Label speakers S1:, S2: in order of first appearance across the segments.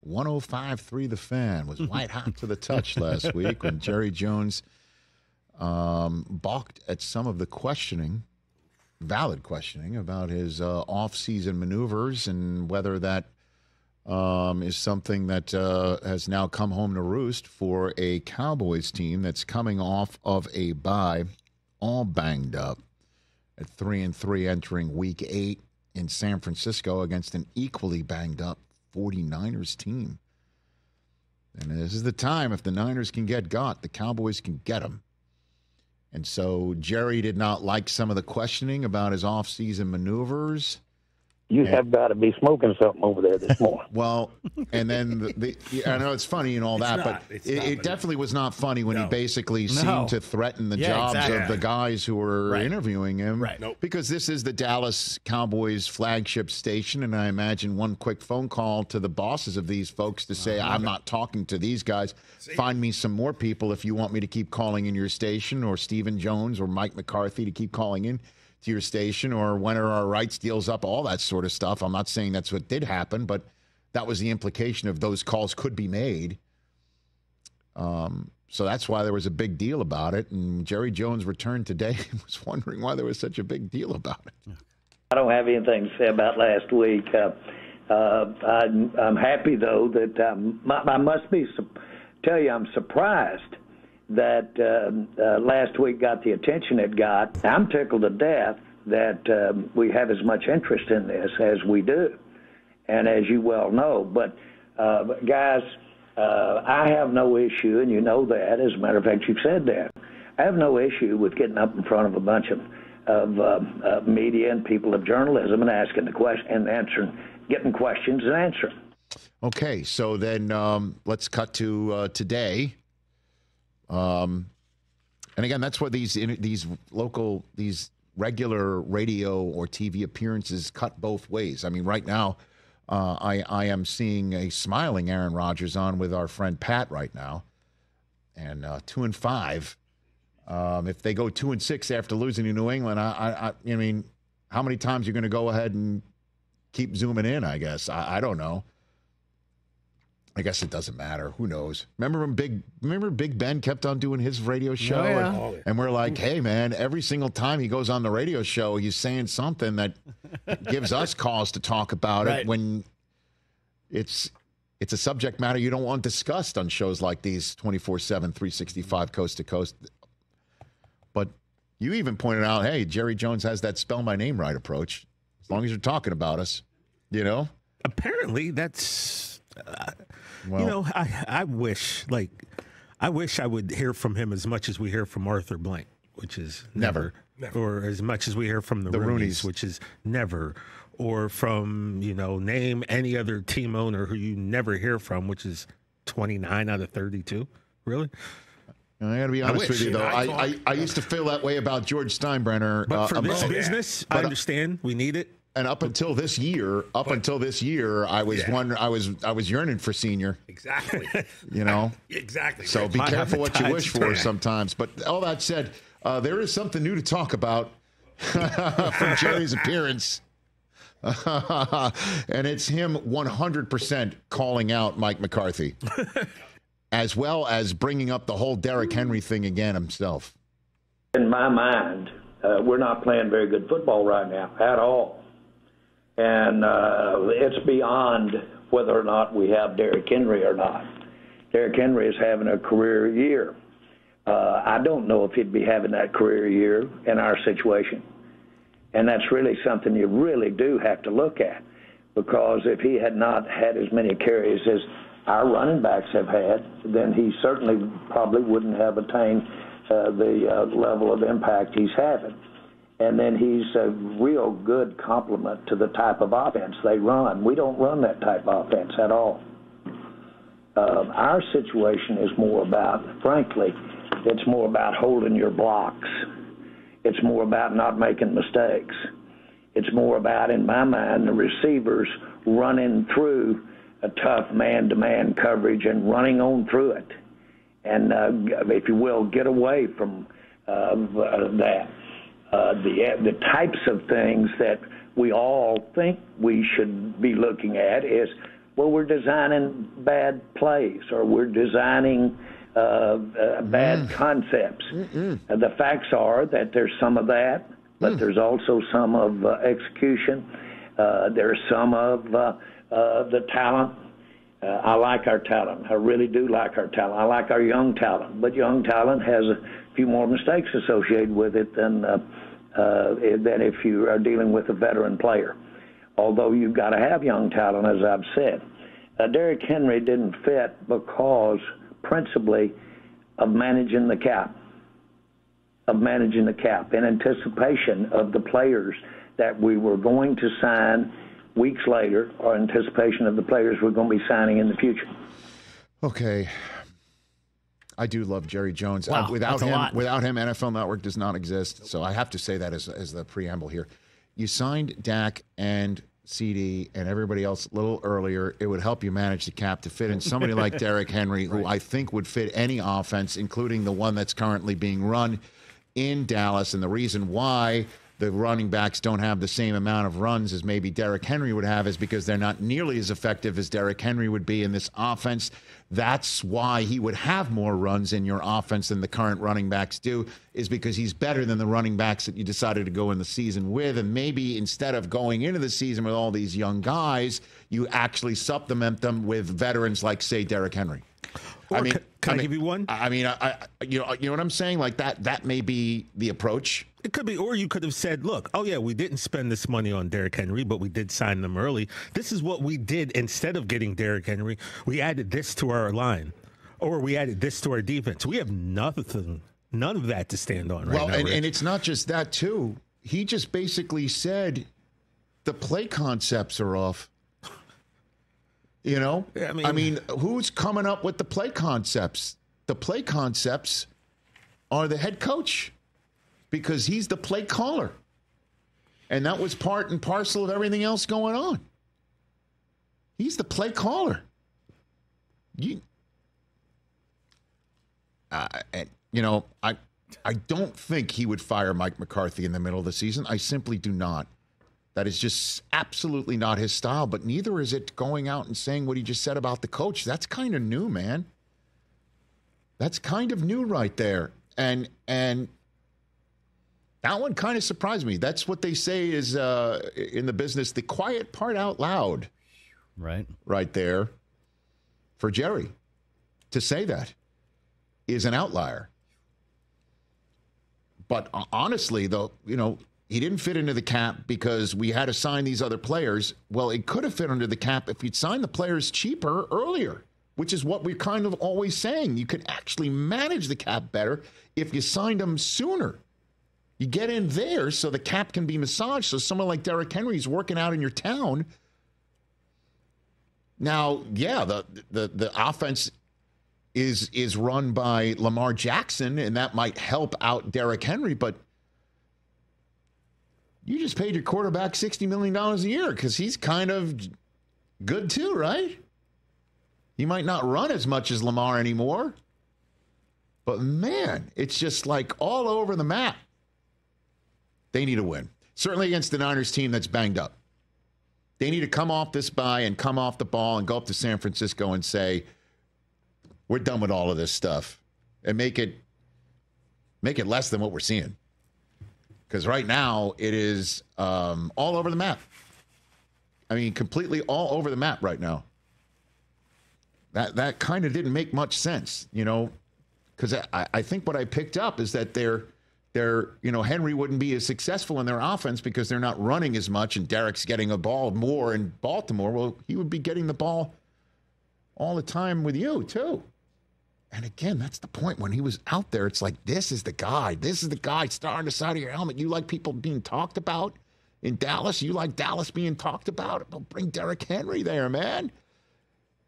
S1: 105.3 The Fan was white hot to the touch last week when Jerry Jones balked at some of the questioning, valid questioning, about his off-season maneuvers and whether that is something that has now come home to roost for a Cowboys team that's coming off of a bye, all banged up at 3-3 entering Week 8 in San Francisco against an equally banged up 49ers team. And this is the time, if the Niners can get got, the Cowboys can get them. And so Jerry did not like some of the questioning about his off-season maneuvers.
S2: You have got to be smoking something over there this morning.
S1: Well, and then I know it's funny and all that, but it definitely was not funny when he basically seemed to threaten the jobs of the guys who were interviewing him.
S3: Right.
S1: Because this is the Dallas Cowboys flagship station, and I imagine one quick phone call to the bosses of these folks to say, I'm not talking to these guys. Find me some more people if you want me to keep calling in your station, or Stephen Jones or Mike McCarthy to keep calling in to your station, or when are our rights deals up, all that sort of stuff. I'm not saying that's what did happen, but that was the implication of those calls could be made. So that's why there was a big deal about it. And Jerry Jones returned today and was wondering why there was such a big deal about it.
S2: I don't have anything to say about last week. I'm happy, though, that I must tell you I'm surprised that last week got the attention it got. I'm tickled to death that we have as much interest in this as we do, and as you well know. But, guys, I have no issue, and you know that. As a matter of fact, you've said that. I have no issue with getting up in front of a bunch of media and people of journalism and asking the question and answering, getting questions and answering.
S1: Okay, so then let's cut to today. And again, that's what these regular radio or TV appearances cut both ways. I mean, right now, I am seeing a smiling Aaron Rodgers on with our friend Pat right now, and 2-5. If they go 2-6 after losing to New England, I mean, how many times you're going to go ahead and keep zooming in? I guess I don't know. I guess it doesn't matter. Who knows? Remember Big Ben kept on doing his radio show?
S3: Oh, yeah.
S1: And we're like, hey, man, every single time he goes on the radio show, he's saying something that gives us cause to talk about it when it's a subject matter you don't want discussed on shows like these 24/7, 365, coast to coast. But you even pointed out, hey, Jerry Jones has that spell my name right approach. As long as you're talking about us, you know?
S3: Apparently, that's... Well, you know, I wish I would hear from him as much as we hear from Arthur Blank, which is never. Or as much as we hear from the Roonies, which is never, or from, name any other team owner who you never hear from, which is 29 out of 32. Really?
S1: I got to be honest with you, though. I used to feel that way about George Steinbrenner.
S3: But for this business, I understand we need it.
S1: And up until this year, I was I was yearning for Senior.
S4: Exactly.
S1: Exactly. So be careful what you wish for sometimes. But all that said, there is something new to talk about from Jerry's appearance. And it's him 100% calling out Mike McCarthy, as well as bringing up the whole Derrick Henry thing again himself.
S2: In my mind, we're not playing very good football right now at all. And it's beyond whether or not we have Derrick Henry or not. Derrick Henry is having a career year. I don't know if he'd be having that career year in our situation. And that's really something you really do have to look at, because if he had not had as many carries as our running backs have had, then he certainly probably wouldn't have attained the level of impact he's having. And then he's a real good complement to the type of offense they run. We don't run that type of offense at all. Our situation is more about, frankly, it's more about holding your blocks. It's more about not making mistakes. It's more about, in my mind, the receivers running through a tough man-to-man coverage and running on through it. And, if you will, get away from that. The types of things that we all think we should be looking at is well, we're designing bad plays or we're designing bad concepts. The facts are that there's some of that, but there's also some of execution. There's some of the talent. I like our talent. I really do like our talent. I like our young talent, but young talent has a few more mistakes associated with it than if you are dealing with a veteran player. Although you've got to have young talent, as I've said. Derrick Henry didn't fit because principally of managing the cap, in anticipation of the players that we were going to sign weeks later, or anticipation of the players we're going to be signing in the future.
S1: Okay. I do love Jerry Jones.
S4: Wow,
S1: without him, NFL Network does not exist. So I have to say that as the preamble here. You signed Dak and CD and everybody else a little earlier. It would help you manage the cap to fit in somebody like Derrick Henry, who I think would fit any offense, including the one that's currently being run in Dallas. And the reason why the running backs don't have the same amount of runs as maybe Derrick Henry would have is because they're not nearly as effective as Derrick Henry would be in this offense. That's why he would have more runs in your offense than the current running backs do, is because he's better than the running backs that you decided to go in the season with. And maybe instead of going into the season with all these young guys, you actually supplement them with veterans like, say, Derrick Henry.
S3: Or can I give you one?
S1: You know what I'm saying? Like that may be the approach.
S3: It could be, or you could have said, look, oh, yeah, we didn't spend this money on Derrick Henry, but we did sign them early. This is what we did instead of getting Derrick Henry. We added this to our line, or we added this to our defense. We have none of that to stand on right now.
S1: Well, and it's not just that, too. He just basically said the play concepts are off. You know? I mean, who's coming up with the play concepts? The play concepts are the head coach, because he's the play caller. And that was part and parcel of everything else going on. He's the play caller. I don't think he would fire Mike McCarthy in the middle of the season. I simply do not. That is just absolutely not his style, but neither is it going out and saying what he just said about the coach. That's kind of new, man. That's kind of new right there. And that one kind of surprised me. That's what they say is in the business, the quiet part out loud. Right there. For Jerry to say that is an outlier. But honestly, though, he didn't fit into the cap because we had to sign these other players. Well, it could have fit under the cap if he'd signed the players cheaper earlier, which is what we're kind of always saying. You could actually manage the cap better if you signed them sooner. You get in there so the cap can be massaged, so someone like Derrick Henry is working out in your town. Now, yeah, the offense is run by Lamar Jackson, and that might help out Derrick Henry, but you just paid your quarterback $60 million a year because he's kind of good too, right? He might not run as much as Lamar anymore, but man, it's just like all over the map. They need a win. Certainly against the Niners team that's banged up. They need to come off this bye and come off the ball and go up to San Francisco and say, we're done with all of this stuff, and make it less than what we're seeing. Because right now it is all over the map. I mean, completely all over the map right now. That kind of didn't make much sense, because I think what I picked up is that Henry wouldn't be as successful in their offense because they're not running as much, and Derrick's getting a ball more in Baltimore. Well, he would be getting the ball all the time with you, too. And again, that's the point. When he was out there, it's like, this is the guy. This is the guy star on the side of your helmet. You like people being talked about in Dallas? You like Dallas being talked about? Well, bring Derrick Henry there, man.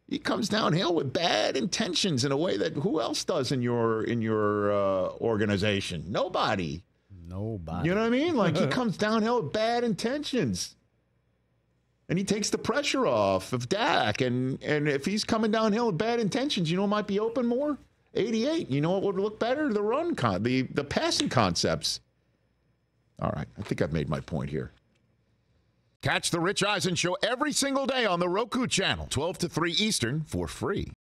S1: He comes downhill with bad intentions in a way that who else does in your organization? Nobody. You know what I mean? Like, he comes downhill with bad intentions. And he takes the pressure off of Dak. And if he's coming downhill with bad intentions, you know what might be open more? 88. You know what would look better? The run, the passing concepts. All right. I think I've made my point here. Catch the Rich Eisen Show every single day on the Roku Channel, 12 to 3 Eastern, for free.